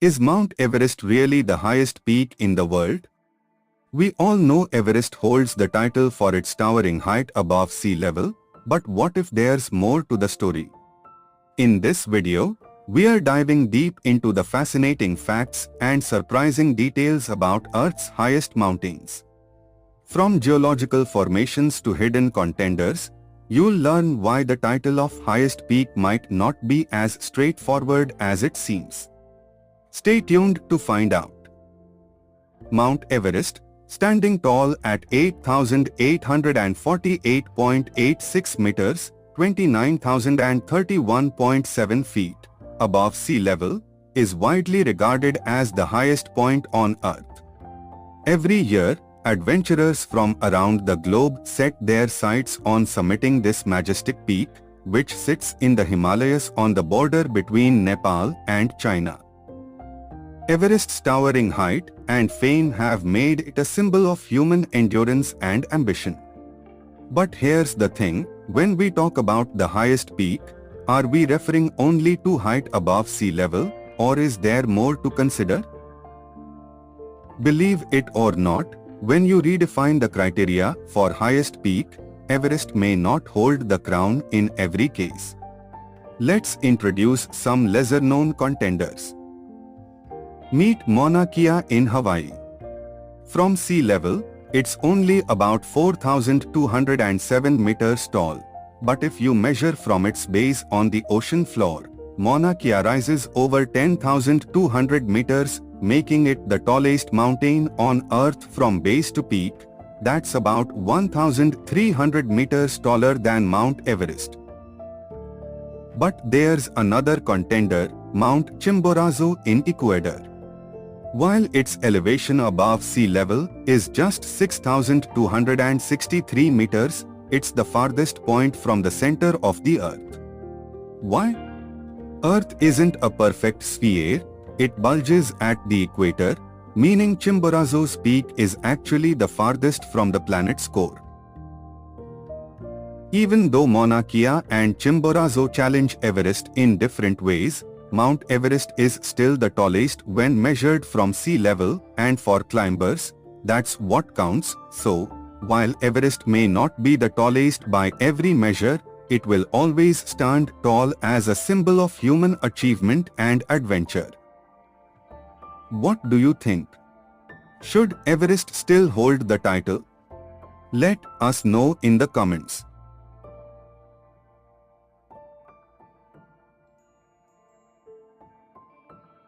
Is Mount Everest really the highest peak in the world? We all know Everest holds the title for its towering height above sea level, but what if there's more to the story? In this video, we are diving deep into the fascinating facts and surprising details about Earth's highest mountains. From geological formations to hidden contenders, you'll learn why the title of highest peak might not be as straightforward as it seems. Stay tuned to find out. Mount Everest, standing tall at 8,848.86 meters, 29,031.7 feet above sea level, is widely regarded as the highest point on Earth. Every year, adventurers from around the globe set their sights on summiting this majestic peak, which sits in the Himalayas on the border between Nepal and China. Everest's towering height and fame have made it a symbol of human endurance and ambition. But here's the thing, when we talk about the highest peak, are we referring only to height above sea level, or is there more to consider? Believe it or not, when you redefine the criteria for highest peak, Everest may not hold the crown in every case. Let's introduce some lesser-known contenders. Meet Mauna Kea in Hawaii. From sea level, it's only about 4,207 meters tall, but if you measure from its base on the ocean floor, Mauna Kea rises over 10,200 meters, making it the tallest mountain on Earth from base to peak. That's about 1,300 meters taller than Mount Everest. But there's another contender, Mount Chimborazo in Ecuador. While its elevation above sea level is just 6,263 meters, it's the farthest point from the center of the Earth. Why? Earth isn't a perfect sphere, it bulges at the equator, meaning Chimborazo's peak is actually the farthest from the planet's core. Even though Mauna Kea and Chimborazo challenge Everest in different ways, Mount Everest is still the tallest when measured from sea level, and for climbers, that's what counts. So, while Everest may not be the tallest by every measure, it will always stand tall as a symbol of human achievement and adventure. What do you think? Should Everest still hold the title? Let us know in the comments.